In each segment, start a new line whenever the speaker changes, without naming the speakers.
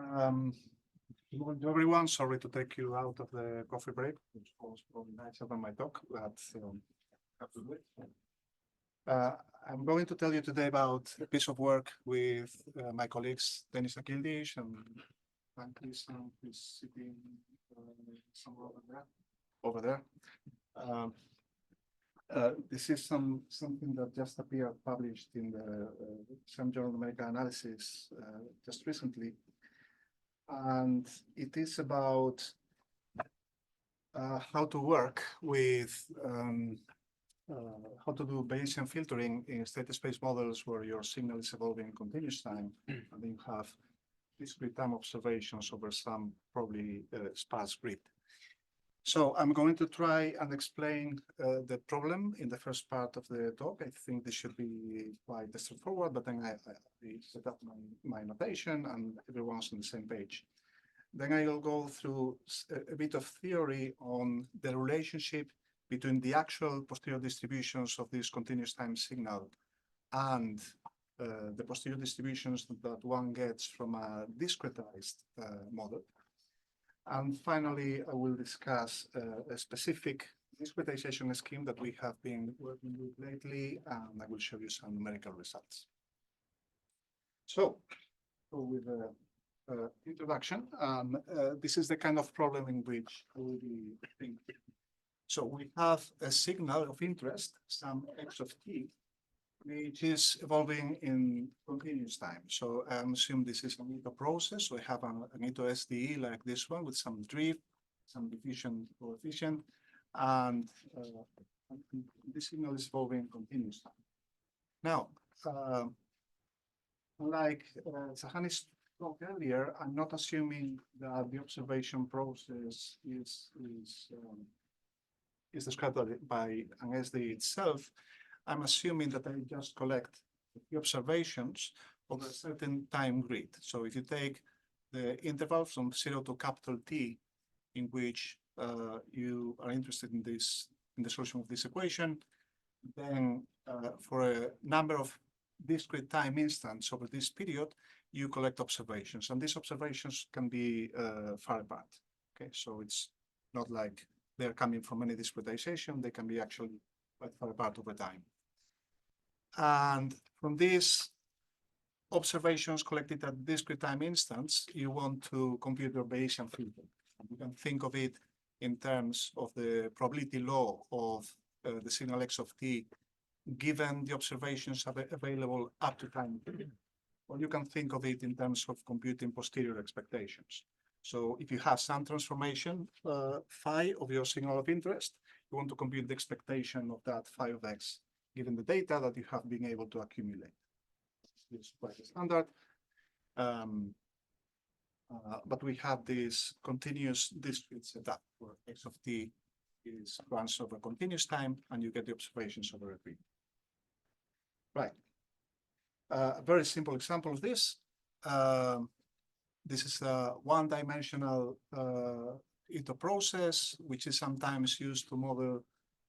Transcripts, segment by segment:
Good morning to everyone. Sorry to take you out of the coffee break, which was probably nicer than my talk, but have to do it. I'm going to tell you today about a piece of work with my colleagues Dennis Akildish and Frank Gleason, who's sitting somewhere over there. This is something that just appeared published in the some journal of American Analysis just recently. And it is about how to work with how to do Bayesian filtering in state space models where your signal is evolving in continuous time, and then you have discrete time observations over some probably sparse grid. So I'm going to try and explain the problem in the first part of the talk. I think this should be quite straightforward, but then I set up my notation and everyone's on the same page. Then I will go through a bit of theory on the relationship between the actual posterior distributions of this continuous time signal and the posterior distributions that one gets from a discretized model. And finally, I will discuss a specific discretization scheme that we have been working with lately, and I will show you some numerical results. So with the introduction, this is the kind of problem in which I will be thinking. So we have a signal of interest, some x of t, which is evolving in continuous time. So I assume this is an Ito process. So I have an Ito SDE like this one with some drift, some diffusion coefficient, and this signal is evolving in continuous time. Now, like Zahanis talked earlier, I'm not assuming that the observation process is described by an SDE itself. I'm assuming that I just collect the observations of a certain time grid. So if you take the interval from 0 to capital T, in which you are interested in the solution of this equation, then for a number of discrete time instants over this period, you collect observations, and these observations can be far apart. Okay, so it's not like they're coming from any discretization; they can be actually quite far apart over time. And from these observations collected at discrete time instants, you want to compute your Bayesian filter. You can think of it in terms of the probability law of the signal x of t, given the observations available up to time. Or you can think of it in terms of computing posterior expectations. So if you have some transformation phi of your signal of interest, you want to compute the expectation of that phi of x, given the data that you have been able to accumulate. It's quite a standard. But we have this continuous discrete setup where x of t runs over continuous time, and you get the observations over a period. Right. A very simple example of this. This is a one-dimensional Ito process, which is sometimes used to model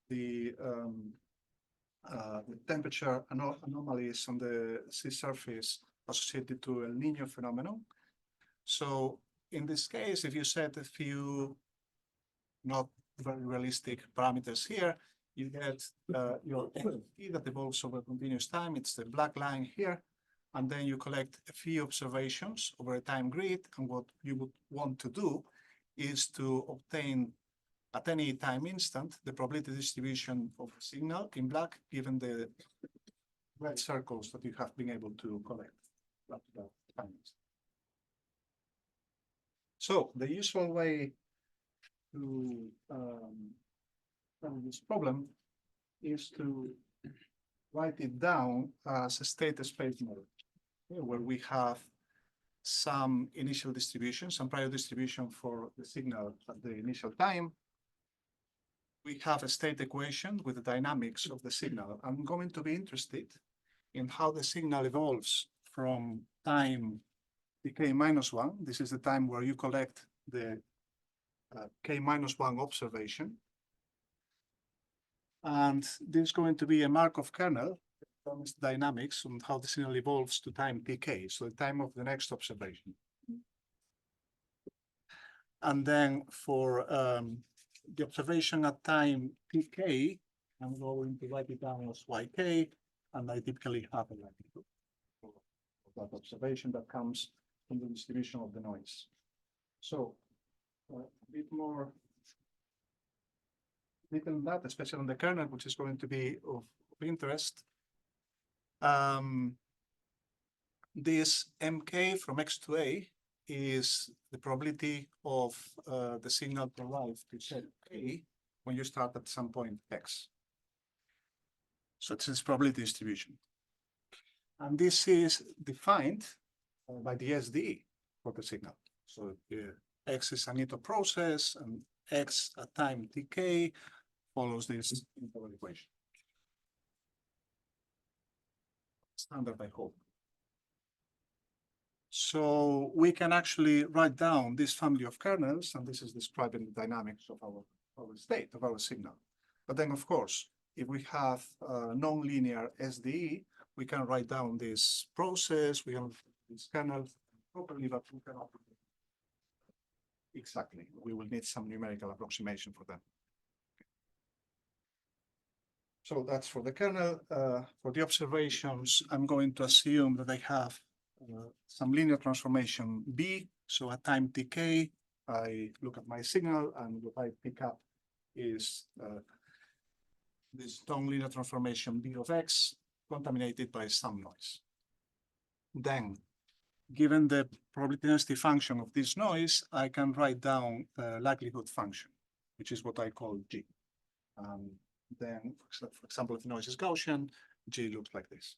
the temperature anomalies on the sea surface associated to El Niño phenomenon. So in this case, if you set a few not very realistic parameters here, you get your t that evolves over continuous time. It's the black line here. And then you collect a few observations over a time grid. And what you would want to do is to obtain at any time instant the probability distribution of a signal in black, given the red circles that you have been able to collect up to that time instant. So the usual way to solve this problem is to write it down as a state space model, where we have some initial distribution, some prior distribution for the signal at the initial time. We have a state equation with the dynamics of the signal. I'm going to be interested in how the signal evolves from time k-1. This is the time where you collect the k-1 observation. And this is going to be a Markov kernel from its dynamics on how the signal evolves to time tk, so the time of the next observation. And then for the observation at time pk, I'm going to write it down as yk, and I typically have a likelihood for that observation that comes from the distribution of the noise. So a bit more detail on that, especially on the kernel, which is going to be of interest. This mk from x to a is the probability of the signal derived to set a when you start at some point x. So it's this probability distribution. And this is defined by the SDE for the signal. So x is an Ito process, and x at time tk follows this interval equation. Standard, I hope. So we can actually write down this family of kernels, and this is describing the dynamics of our state, of our signal. But then, of course, if we have a non-linear SDE, we can write down this process, we have this kernel properly, but we cannot exactly. We will need some numerical approximation for them. So that's for the kernel. For the observations, I'm going to assume that I have some linear transformation B. So at time tk, I look at my signal, and what I pick up is this non-linear transformation B of x contaminated by some noise. Then, given the probability density function of this noise, I can write down a likelihood function, which is what I call G. Then, for example, if the noise is Gaussian, G looks like this.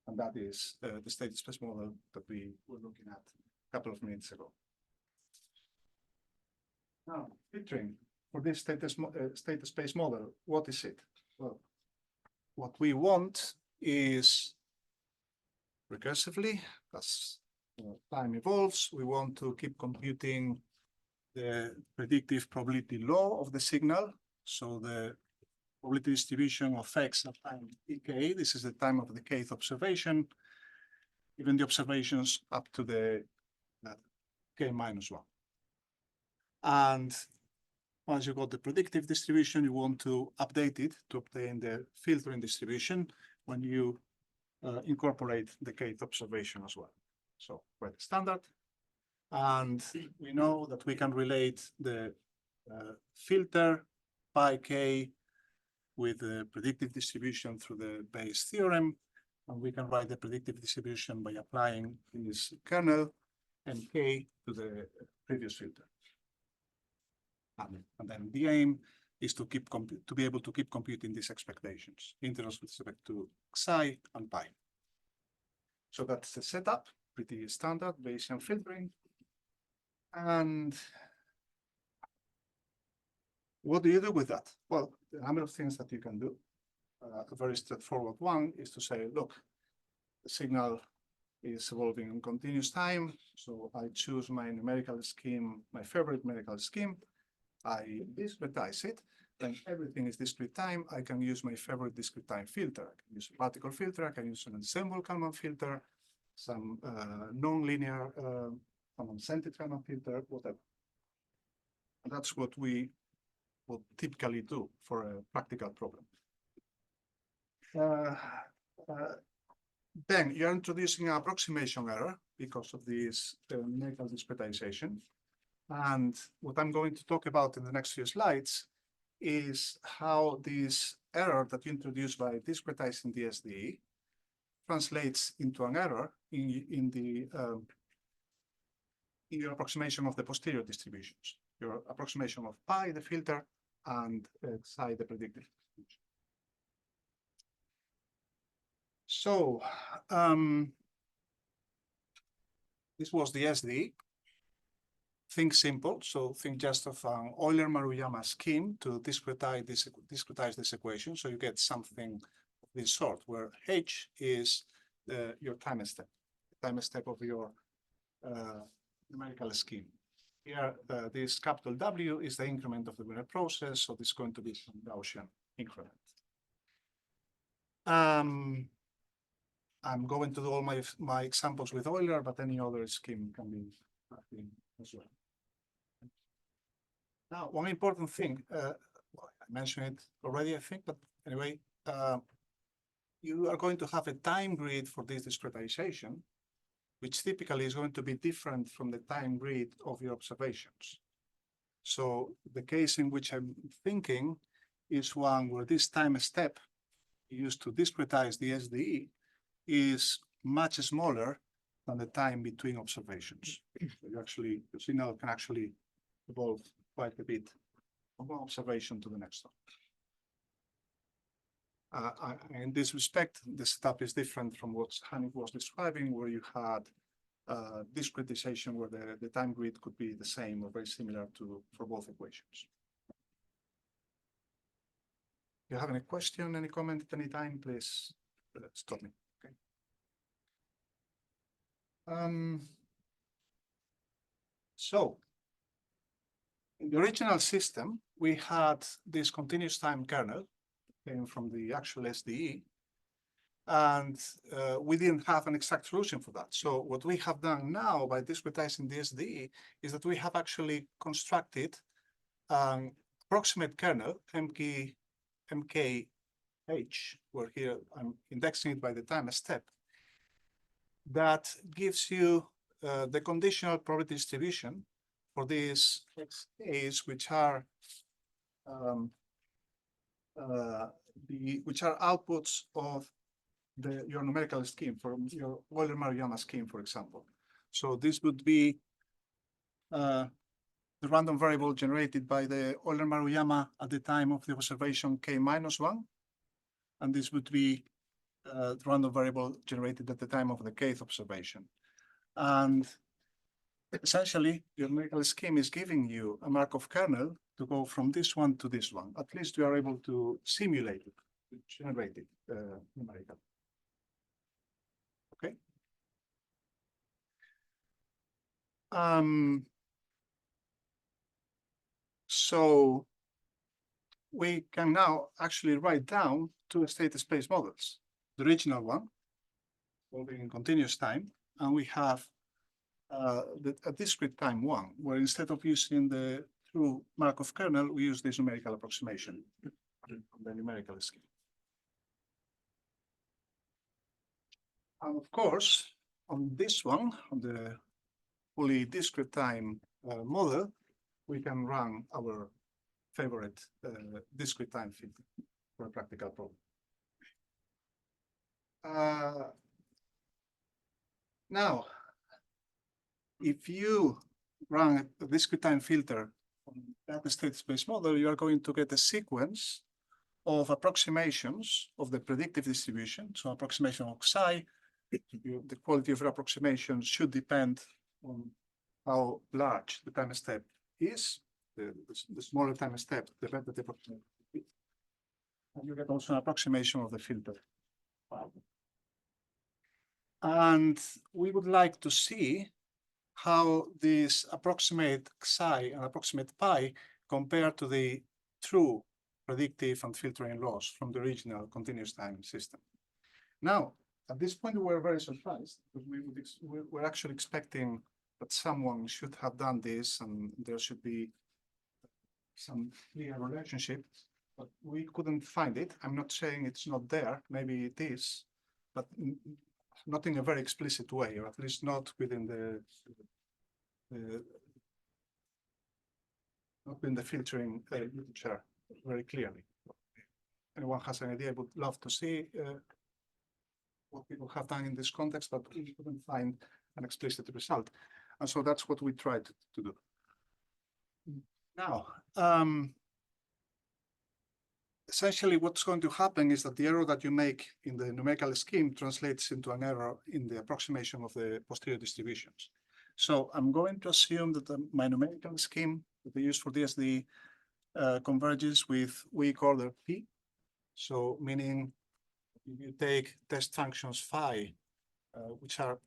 And that is the state space model that we were looking at a couple of minutes ago. Now, filtering for this state space model, what is it? Well, what we want is recursively, as time evolves, we want to keep computing the predictive probability law of the signal. So the probability distribution of x at time tk, this is the time of the kth observation, even the observations up to the k minus 1. And once you got the predictive distribution, you want to update it to obtain the filtering distribution when you incorporate the kth observation as well. So quite standard. And we know that we can relate the filter pi k with the predictive distribution through the Bayes theorem. And we can write the predictive distribution by applying this kernel and k to the previous filter. And then the aim is to be able to keep computing these expectations, intervals with respect to psi and pi. So that's the setup, pretty standard Bayesian filtering. And what do you do with that? Well, there are a number of things that you can do. A very straightforward one is to say, look, the signal is evolving in continuous time. So I choose my numerical scheme, my favorite numerical scheme. I discretize it, then everything is discrete time. I can use my favorite discrete time filter. I can use a particle filter, I can use an ensemble Kalman filter, some non-linear centered Kalman filter, whatever. And that's what we would typically do for a practical problem. Then you're introducing an approximation error because of this numerical discretization. And what I'm going to talk about in the next few slides is how this error that you introduce by discretizing the SDE translates into an error in your approximation of the posterior distributions, your approximation of pi, the filter, and psi, the predictive distribution. So this was the SDE. Think simple, so think just of an Euler-Maruyama scheme to discretize this equation. So you get something of this sort, where h is your time step of your numerical scheme. Here, this capital W is the increment of the Wiener process, so this is going to be some Gaussian increment. I'm going to do all my examples with Euler, but any other scheme can be as well. Now, one important thing, well, I mentioned it already, I think, but anyway, you are going to have a time grid for this discretization, which typically is going to be different from the time grid of your observations. So the case in which I'm thinking is one where this time step used to discretize the SDE is much smaller than the time between observations. So you actually, the signal can actually evolve quite a bit from one observation to the next one. In this respect, the setup is different from what Hanif was describing, where you had discretization where the time grid could be the same or very similar to for both equations. If you have any question, any comment at any time, please stop me. Okay. So in the original system, we had this continuous time kernel came from the actual SDE, and we didn't have an exact solution for that. So what we have done now by discretizing the SDE is that we have actually constructed an approximate kernel, MKH, where here I'm indexing it by the time step, that gives you the conditional probability distribution for these XAs, which are outputs of your numerical scheme, from your Euler-Maruyama scheme, for example. So this would be the random variable generated by the Euler-Maruyama at the time of the observation k-1, and this would be the random variable generated at the time of the kth observation. And essentially, your numerical scheme is giving you a Markov kernel to go from this one to this one. At least you are able to simulate it, to generate it numerically. Okay. So we can now actually write down two state space models. The original one, moving in continuous time, and we have a discrete time one, where instead of using the true Markov kernel, we use this numerical approximation from the numerical scheme. And of course, on this one, on the fully discrete time model, we can run our favorite discrete time filter for a practical problem. Now, if you run a discrete time filter on that state space model, you are going to get a sequence of approximations of the predictive distribution. So approximation of psi, the quality of your approximation should depend on how large the time step is. The smaller time step, the better the approximation. And you get also an approximation of the filter. And we would like to see how this approximate psi and approximate pi compare to the true predictive and filtering laws from the original continuous time system. Now, at this point, we were very surprised because we were actually expecting that someone should have done this and there should be some clear relationship, but we couldn't find it. I'm not saying it's not there, maybe it is, but not in a very explicit way, or at least not within not in the filtering literature very clearly. Anyone has an idea, would love to see what people have done in this context, but we couldn't find an explicit result. And so that's what we tried to do. Now, essentially what's going to happen is that the error that you make in the numerical scheme translates into an error in the approximation of the posterior distributions. So I'm going to assume that my numerical scheme that I use for DSD converges with weak order P. So meaning if you take test functions phi, which are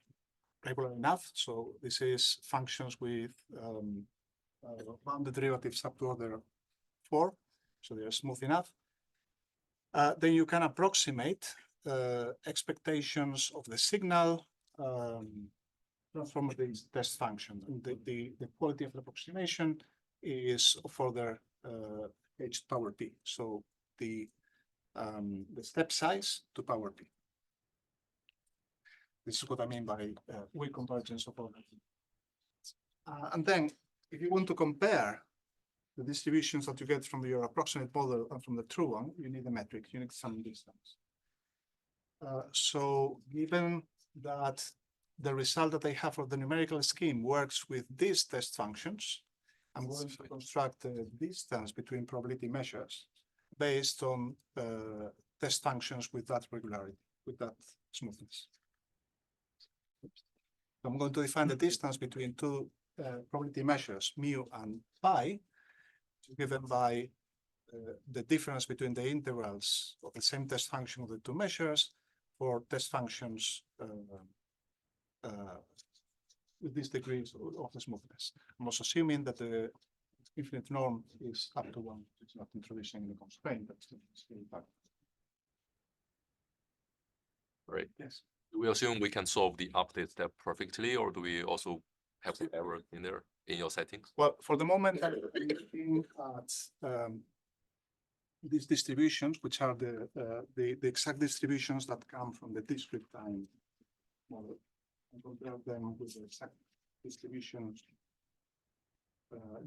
regular enough. So this is functions with bounded derivatives up to order 4. So they're smooth enough. Then you can approximate expectations of the signal from these test functions. And the quality of the approximation is for their h power p. So the step size to power p. This is what I mean by weak convergence of order. And then if you want to compare the distributions that you get from your approximate model and from the true one, you need a metric, you need some distance. So given that the result that I have for the numerical scheme works with these test functions, I'm going to construct a distance between probability measures based on test functions with that regularity, with that smoothness. I'm going to define the distance between two probability measures, mu and pi, given by the difference between the intervals of the same test function of the two measures for test functions with these degrees of the smoothness. I'm also assuming that the infinite norm is up to 1. It's not introducing any constraint, but still back.
Right.
Yes.
Do we assume we can solve the update step perfectly, or do we also have some error in there in your settings?
Well, for the moment, I'm looking at these distributions, which are the exact distributions that come from the discrete time model, and compare them with the exact distributions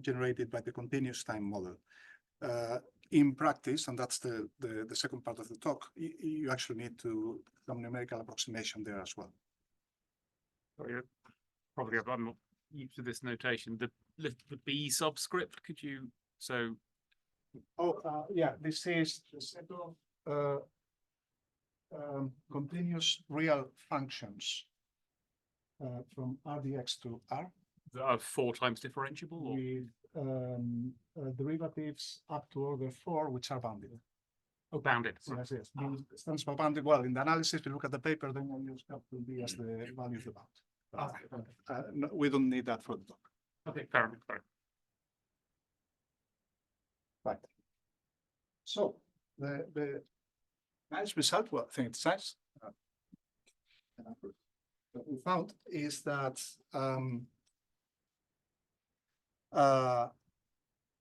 generated by the continuous time model. In practice, and that's the second part of the talk, you actually need to some numerical approximation there as well.
Sorry, probably I'm not used to this notation. The B subscript, could you
Yeah, this is the set of continuous real functions from RDX to R.
that are 4 times differentiable, or
With derivatives up to order 4, which are bounded.
bounded?
Yes, yes. B stands for bounded. Well, in the analysis, if you look at the paper, then we'll use cap to be as the value of the bound. No, we don't need that for the talk.
Okay, fair enough. Fair.
Right. So the nice result, well, I think it's nice. What we found is that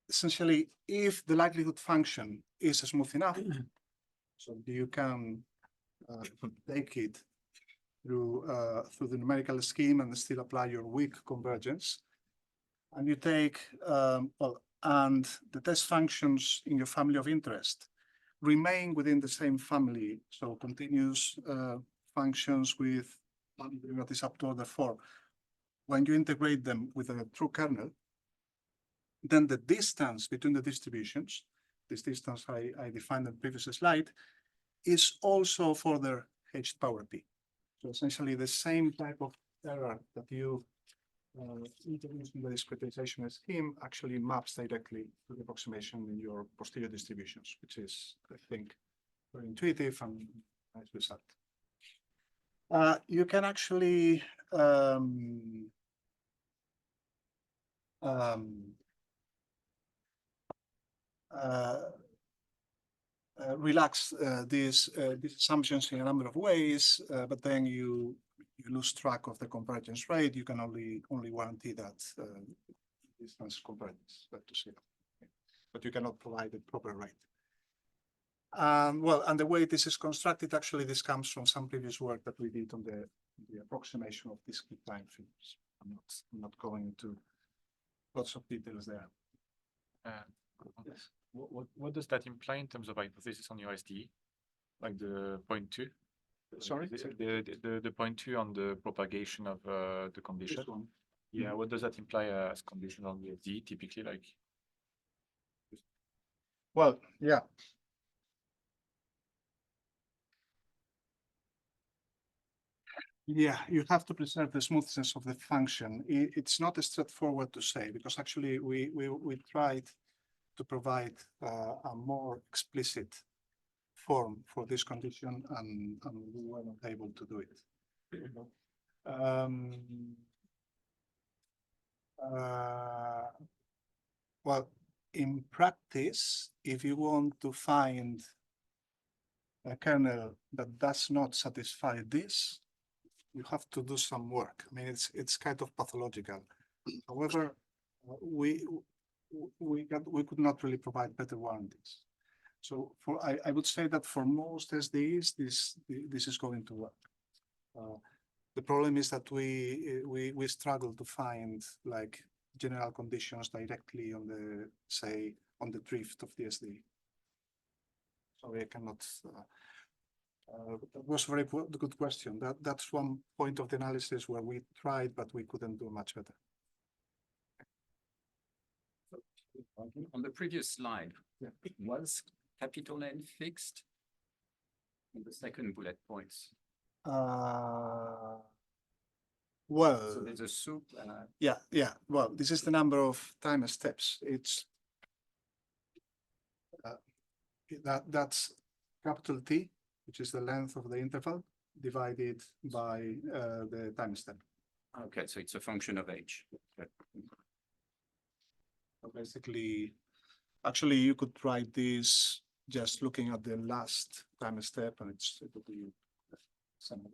essentially, if the likelihood function is smooth enough, so you can take it through the numerical scheme and still apply your weak convergence, and you take and the test functions in your family of interest remain within the same family, so continuous functions with derivatives up to order 4. When you integrate them with a true kernel, then the distance between the distributions, this distance I defined in the previous slide, is also for their h power p. So essentially the same type of error that you introduce in the discretization scheme actually maps directly to the approximation in your posterior distributions, which is, I think, very intuitive and nice result. You can actually relax these assumptions in a number of ways, but then you lose track of the convergence rate. You can only guarantee that distance converges back to 0, but you cannot provide the proper rate. Well, and the way this is constructed, actually, this comes from some previous work that we did on the approximation of discrete time fields. I'm not going into lots of details there.
Yes. What does that imply in terms of hypothesis on your SDE, like the 0.2?
Sorry,
the 0.2 on the propagation of the condition. Yeah, what does that imply as condition on the SDE typically? Like,
well, yeah. Yeah, you have to preserve the smoothness of the function. It's not straightforward to say, because actually we tried to provide a more explicit form for this condition, and we were not able to do it. Well, in practice, if you want to find a kernel that does not satisfy this, you have to do some work. I mean, it's kind of pathological. However, we could not really provide better warranties. So I would say that for most SDEs, this is going to work. The problem is that we struggle to find like general conditions directly on the, say, on the drift of the SDE. So I cannot. That was a very good question. That's one point of the analysis where we tried, but we couldn't do much better.
On the previous slide,
Yeah.
was capital N fixed? In the second bullet points.
Well,
So there's a soup.
yeah. Well, this is the number of time steps. It's that's capital T, which is the length of the interval, divided by the time step.
Okay, so it's a function of H. Okay.
So basically, actually, you could write this just looking at the last time step, and it would be something.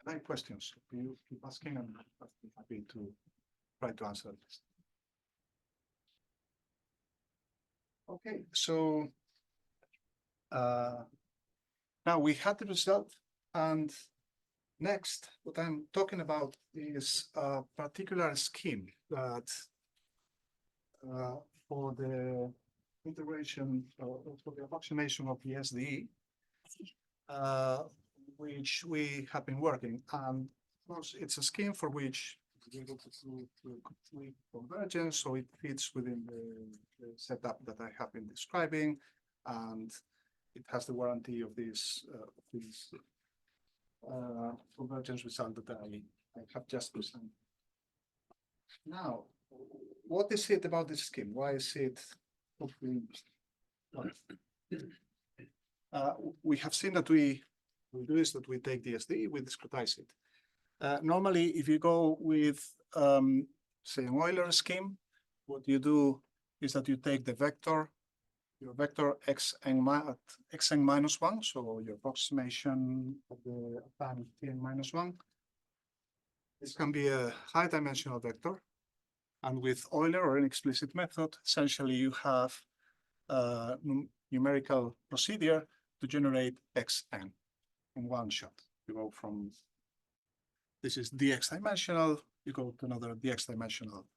Any questions? You keep asking, and I'll be happy to try to answer this. Okay, so now we had the result, and next, what I'm talking about is a particular scheme that for the integration or for the approximation of the SDE, which we have been working. And of course, it's a scheme for which we look to convergence, so it fits within the setup that I have been describing, and it has the warranty of this convergence result that I have just presented. Now, what is it about this scheme? Why is it hopefully we have seen that we do is that we take the SDE, we discretize it. Normally, if you go with, say, an Euler scheme, what you do is that you take the vector, your vector xn minus 1, so your approximation of the time tn minus 1. This can be a high dimensional vector. And with Euler or an explicit method, essentially you have a numerical procedure to generate xn in one shot. You go from, this is dx dimensional, you go to another dx dimensional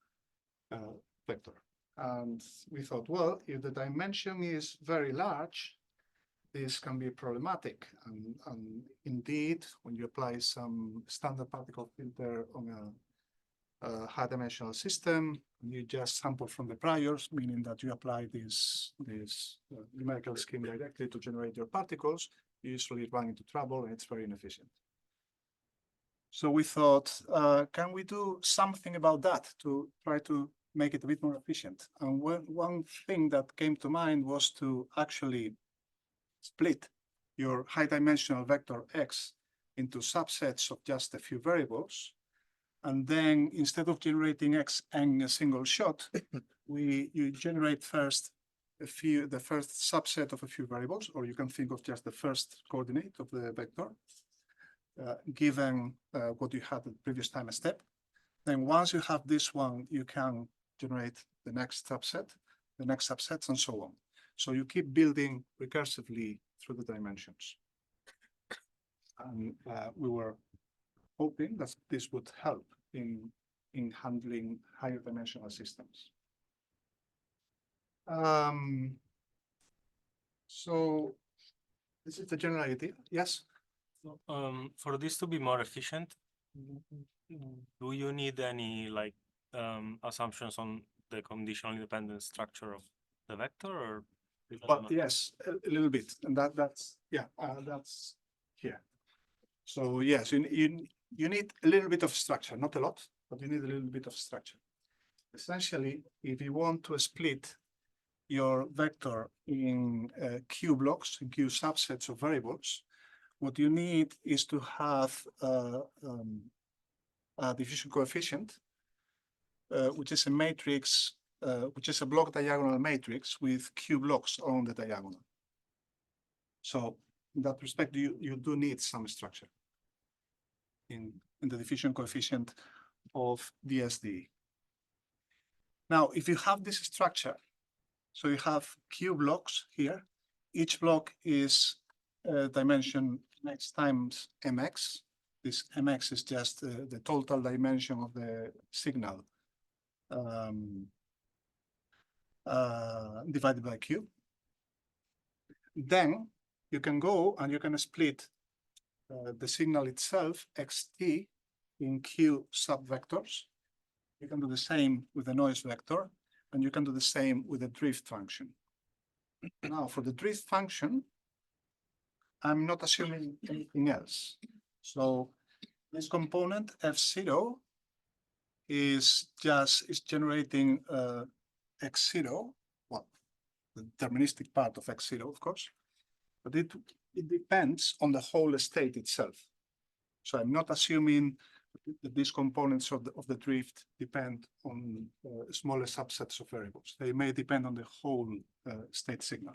vector. And we thought, well, if the dimension is very large, this can be problematic. And indeed, when you apply some standard particle filter on a high dimensional system, you just sample from the priors, meaning that you apply this numerical scheme directly to generate your particles. You usually run into trouble, and it's very inefficient. So we thought, can we do something about that to try to make it a bit more efficient? And one thing that came to mind was to actually split your high dimensional vector x into subsets of just a few variables. And then instead of generating x in a single shot, you generate first the first subset of a few variables, or you can think of just the first coordinate of the vector, given what you had at the previous time step. Then once you have this one, you can generate the next subset, the next subsets, and so on. So you keep building recursively through the dimensions. And we were hoping that this would help in handling higher dimensional systems. So this is the general idea. Yes?
For this to be more efficient, do you need any like assumptions on the conditional independent structure of the vector, or?
But yes, a little bit, and that's here. So yes, you need a little bit of structure, not a lot, but you need a little bit of structure. Essentially, if you want to split your vector in Q blocks, in Q subsets of variables, what you need is to have a diffusion coefficient, which is a matrix, which is a block diagonal matrix with Q blocks on the diagonal. So in that respect, you do need some structure in the diffusion coefficient of VSD. Now, if you have this structure, so you have Q blocks here, each block is dimension x times mx. This mx is just the total dimension of the signal divided by Q. Then you can go and you can split the signal itself, xt, in Q subvectors. You can do the same with the noise vector, and you can do the same with the drift function. Now, for the drift function, I'm not assuming anything else. So this component F0 is generating x0, well, the deterministic part of x0, of course, but it depends on the whole state itself. So I'm not assuming that these components of the drift depend on smaller subsets of variables. They may depend on the whole state signal.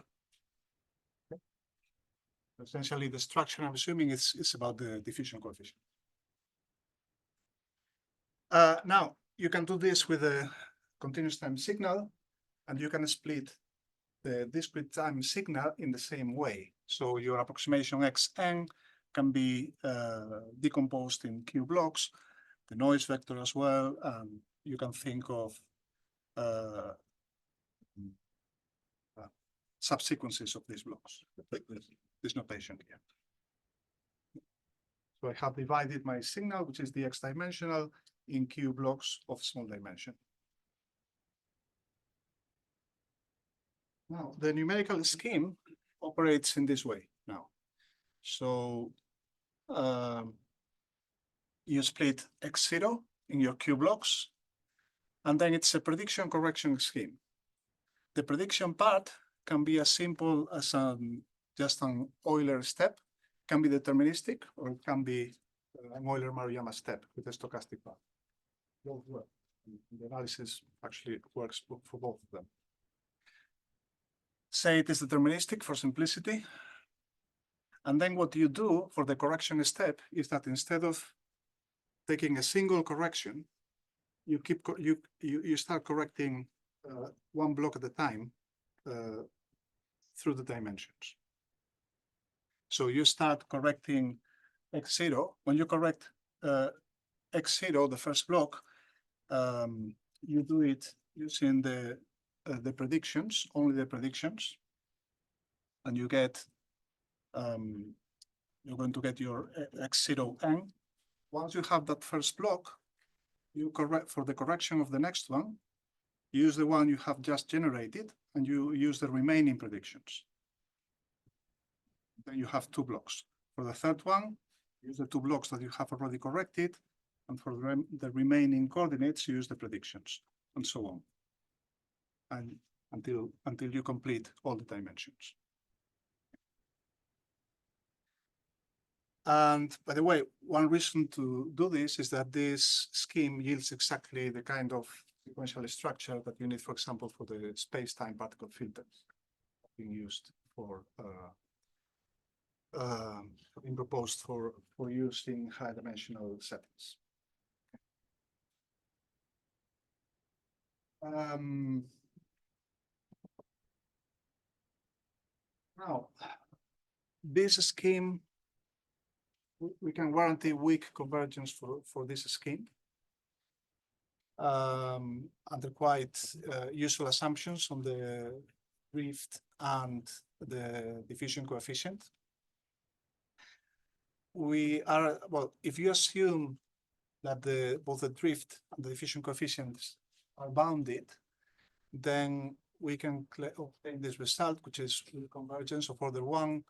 Okay. Essentially, the structure I'm assuming is about the diffusion coefficient. Now, you can do this with a continuous time signal, and you can split the discrete time signal in the same way. So your approximation xn can be decomposed in Q blocks, the noise vector as well, and you can think of subsequences of these blocks. This notation here. So I have divided my signal, which is the x-dimensional, in Q blocks of small dimension. Now, the numerical scheme operates in this way now. So you split x0 in your Q blocks, and then it's a prediction correction scheme. The prediction part can be as simple as just an Euler step, can be deterministic, or it can be an Euler-Maruyama step with a stochastic part. Both work. The analysis actually works for both of them. Say it is deterministic for simplicity. And then what you do for the correction step is that instead of taking a single correction, you start correcting one block at a time through the dimensions. So you start correcting x0. When you correct x0, the first block, you do it using the predictions, only the predictions, and you get you're going to get your x0n. Once you have that first block, you correct for the correction of the next one, use the one you have just generated, and you use the remaining predictions. Then you have two blocks. For the third one, use the two blocks that you have already corrected, and for the remaining coordinates, use the predictions, and so on, and until you complete all the dimensions. And by the way, one reason to do this is that this scheme yields exactly the kind of sequential structure that you need, for example, for the space-time particle filters being used for being proposed for use in high-dimensional settings. Now, this scheme, we can guarantee weak convergence for this scheme under quite useful assumptions on the drift and the diffusion coefficient. If you assume that both the drift and the diffusion coefficients are bounded, then we can obtain this result, which is convergence of order 1,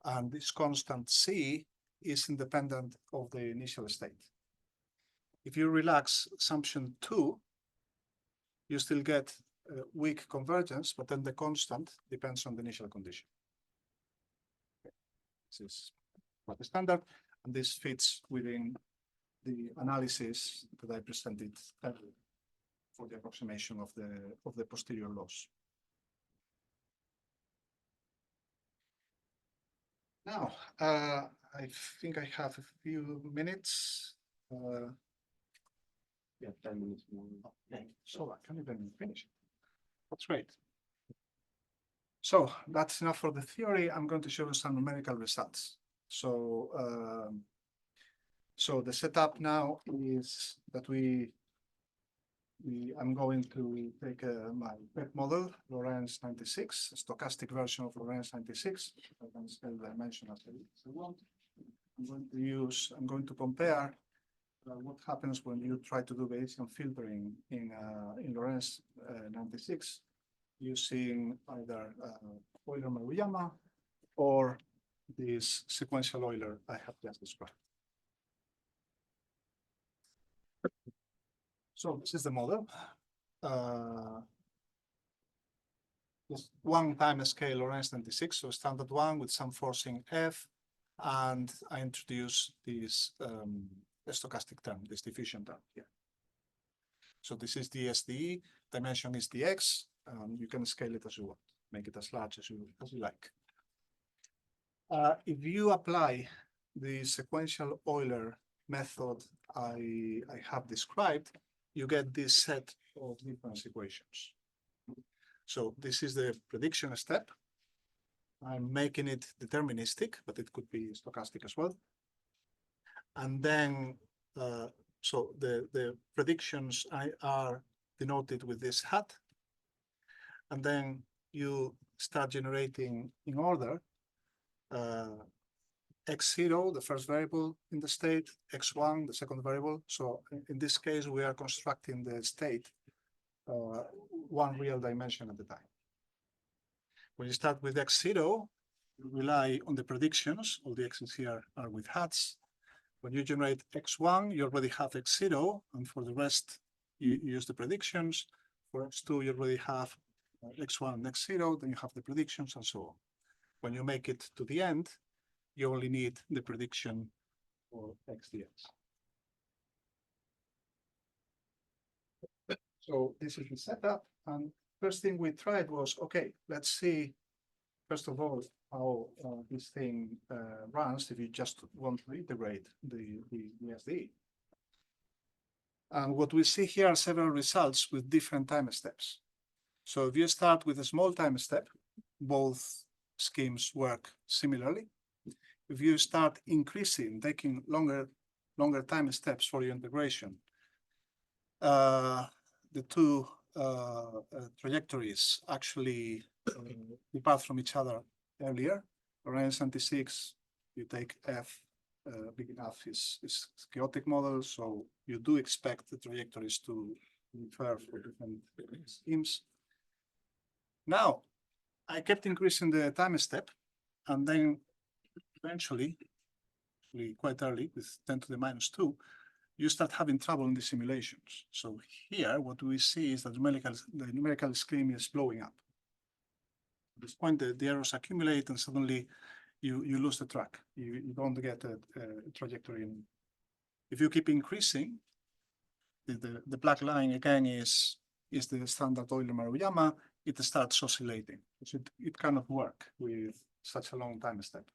and this constant C is independent of the initial state. If you relax assumption 2, you still get weak convergence, but then the constant depends on the initial condition. Okay. This is what the standard, and this fits within the analysis that I presented earlier for the approximation of the posterior laws. Now, I think I have a few minutes.
Yeah, 10 minutes more.
Okay, so I can't even finish it. That's great. So that's enough for the theory. I'm going to show you some numerical results. So, so the setup now is that I'm going to take my PET model, Lorentz 96, a stochastic version of Lorentz 96. I can scale the dimension as I want. I'm going to compare what happens when you try to do Bayesian filtering in Lorentz 96 using either Euler-Maruyama or this sequential Euler I have just described. So this is the model. This one time scale Lorentz 96, so standard one with some forcing F, and I introduce this stochastic term, this diffusion term here. So this is the SDE, dimension is the X, you can scale it as you want, make it as large as you like. If you apply the sequential Euler method I have described, you get this set of difference equations. So this is the prediction step. I'm making it deterministic, but it could be stochastic as well. And then, so the predictions are denoted with this hat. And then you start generating in order x0, the first variable in the state, x1, the second variable. So in this case, we are constructing the state one real dimension at a time. When you start with x0, you rely on the predictions. All the x's here are with hats. When you generate x1, you already have x0, and for the rest, you use the predictions. For x2, you already have x1 and x0, then you have the predictions and so on. When you make it to the end, you only need the prediction for x dx. So this is the setup, and first thing we tried was, okay, let's see, first of all, how this thing runs if you just want to integrate the SDE. And what we see here are several results with different time steps. So if you start with a small time step, both schemes work similarly. If you start increasing, taking longer time steps for your integration, the two trajectories actually depart from each other earlier. Lorentz 96, you take F, big enough is chaotic model, so you do expect the trajectories to differ for different schemes. Now, I kept increasing the time step, and then eventually, quite early, with 10 to the minus 2, you start having trouble in the simulations. So here, what we see is that the numerical scheme is blowing up. At this point, the errors accumulate, and suddenly you lose the track. You don't get a trajectory. If you keep increasing, the black line again is the standard Euler-Maruyama. It starts oscillating. So it cannot work with such a long time step.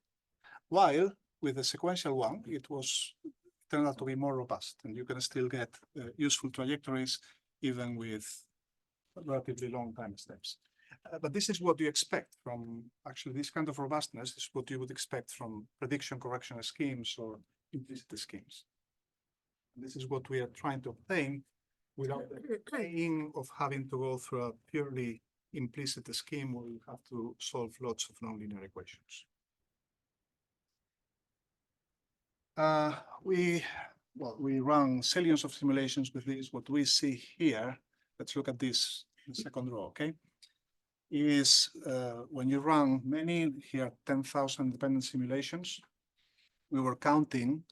While with the sequential one, it turned out to be more robust, and you can still get useful trajectories even with relatively long time steps. But this is what you expect from actually this kind of robustness is what you would expect from prediction correction schemes or implicit schemes. And this is what we are trying to obtain without the pain of having to go through a purely implicit scheme where you have to solve lots of nonlinear equations. We run zillions of simulations with this. What we see here, let's look at this in the second row, okay? Is when you run many, here 10,000 dependent simulations, we were counting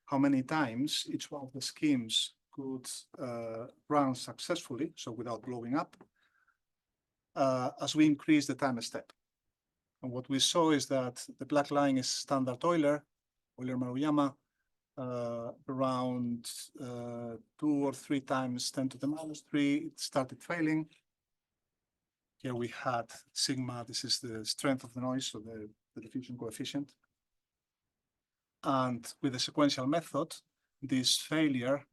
how many times each one of the schemes could run successfully, so without blowing up, as we increase the time step. And what we saw is that the black line is standard Euler-Maruyama, around 2 or 3 times 10 to the minus 3, it started failing. Here we had sigma, this is the strength of the noise, so the diffusion coefficient. And with the sequential method, this failure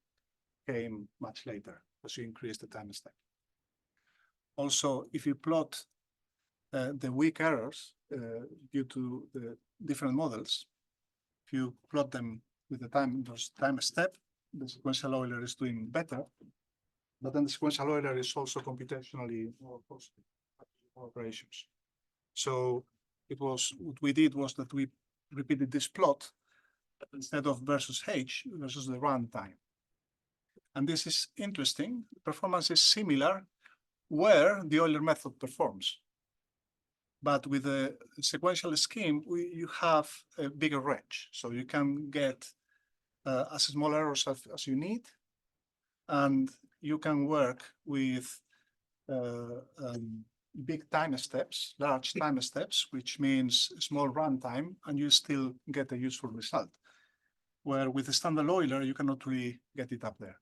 came much later as you increase the time step. Also, if you plot the weak errors due to the different models, if you plot them with the time step, the sequential Euler is doing better, but then the sequential Euler is also computationally more costly operations. So what we did was that we repeated this plot instead of versus H versus the runtime. And this is interesting. Performance is similar where the Euler method performs. But with a sequential scheme, you have a bigger range. So you can get as small errors as you need. And you can work with big time steps, large time steps, which means small runtime, and you still get a useful result. Where with the standard Euler, you cannot really get it up there.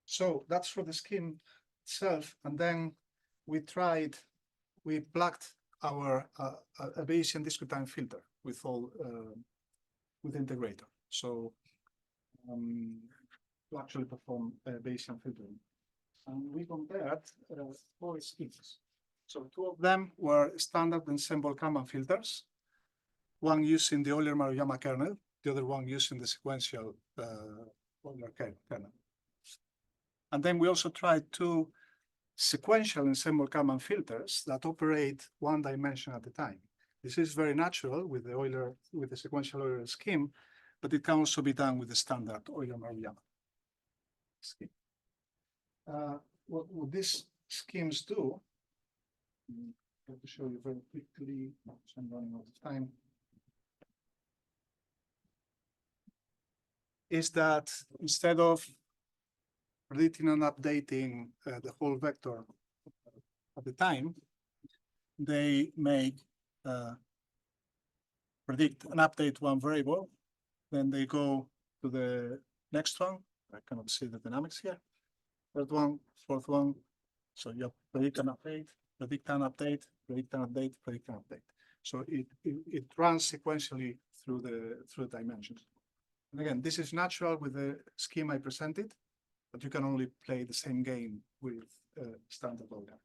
So that's for the scheme itself. And then we plugged our a Bayesian discrete time filter with with integrator. So to actually perform Bayesian filtering. And we compared 4 schemes. So 2 of them were standard ensemble Kalman filters, one using the Euler-Maruyama kernel, the other one using the sequential Euler kernel. And then we also tried 2 sequential ensemble Kalman filters that operate 1 dimension at a time. This is very natural with the sequential Euler scheme, but it can also be done with the standard Euler-Maruyama scheme. What these schemes do, I'm going to show you very quickly, I'm running out of time, is that instead of predicting and updating the whole vector at the time, they make predict and update 1 variable, then they go to the next one. I cannot see the dynamics here. Third one, fourth one. So you predict and update, predict and update, predict and update, predict and update. So it runs sequentially through the dimensions. And again, this is natural with the scheme I presented, but you can only play the same game with standard Euler.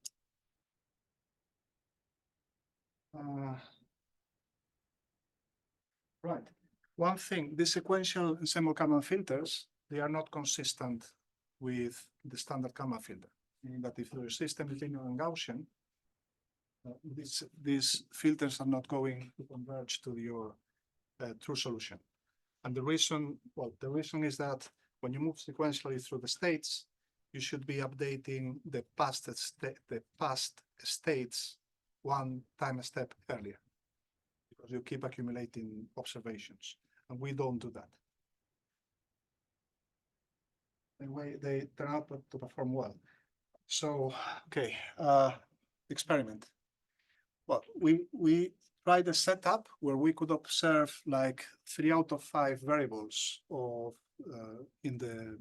Right. One thing, the sequential ensemble Kalman filters, they are not consistent with the standard Kalman filter, meaning that if your system is linear and Gaussian, these filters are not going to converge to your true solution. And the reason is that when you move sequentially through the states, you should be updating the past states 1 time step earlier, because you keep accumulating observations, and we don't do that. Anyway, they turn out to perform well. So, okay, experiment. Well, we tried a setup where we could observe like 3 out of 5 variables of in the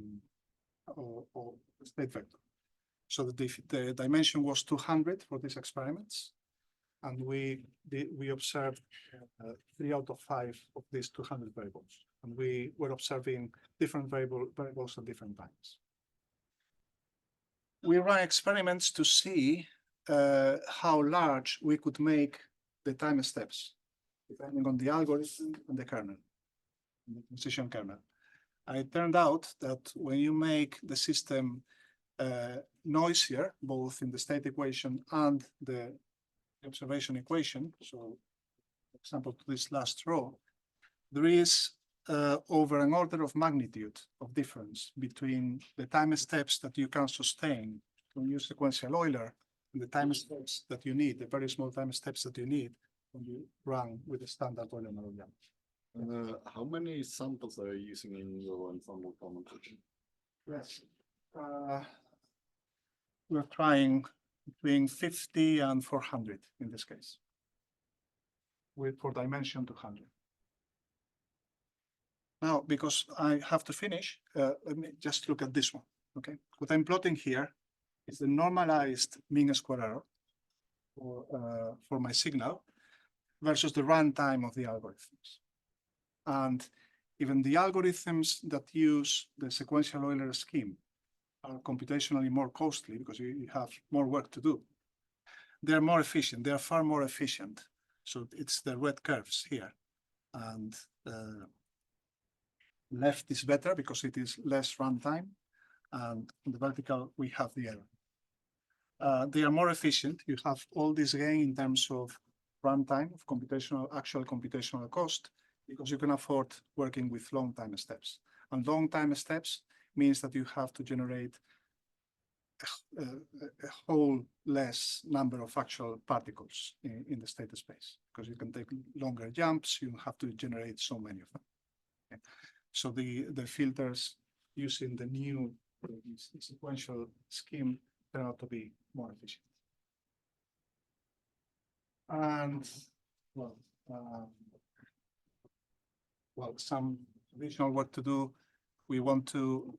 state vector. So the dimension was 200 for these experiments, and we observed 3 out of 5 of these 200 variables, and we were observing different variables at different times. We ran experiments to see how large we could make the time steps, depending on the algorithm and the kernel, the transition kernel. And it turned out that when you make the system noisier, both in the state equation and the observation equation, so for example, to this last row, there is over an order of magnitude of difference between the time steps that you can sustain when you use sequential Euler and the time steps that you need, the very small time steps that you need when you run with the standard Euler-Maruyama.
How many samples are you using in your ensemble Kalman filter?
Yes. We're trying between 50 and 400 in this case, for dimension 200. Now, because I have to finish, let me just look at this one, okay? What I'm plotting here is the normalized mean square error for my signal versus the runtime of the algorithms. And even the algorithms that use the sequential Euler scheme are computationally more costly because you have more work to do. They're more efficient. They're far more efficient. So it's the red curves here. And left is better because it is less runtime. And in the vertical, we have the error. They are more efficient. You have all this gain in terms of runtime, of actual computational cost, because you can afford working with long time steps. And long time steps means that you have to generate a whole less number of actual particles in the state space, because you can take longer jumps, you have to generate so many of them. Okay. So the filters using the new sequential scheme turn out to be more efficient. And well, some additional work to do. We want to,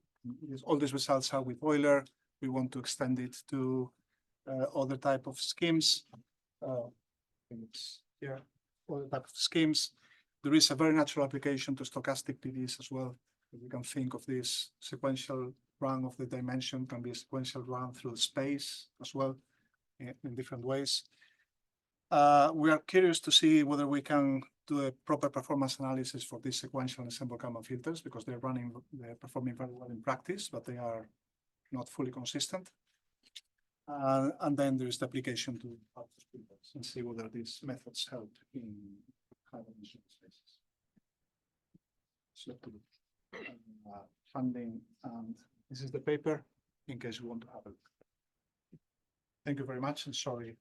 all these results are with Euler. We want to extend it to other type of schemes. Here, other type of schemes. There is a very natural application to stochastic PDs as well. We can think of this sequential run of the dimension can be a sequential run through space as well in different ways. We are curious to see whether we can do a proper performance analysis for these sequential ensemble Kalman filters, because they're performing very well in practice, but they are not fully consistent. And then there is the application to other filters and see whether these methods help in high dimensional spaces. So funding, and this is the paper in case you want to have a look. Thank you very much, and sorry.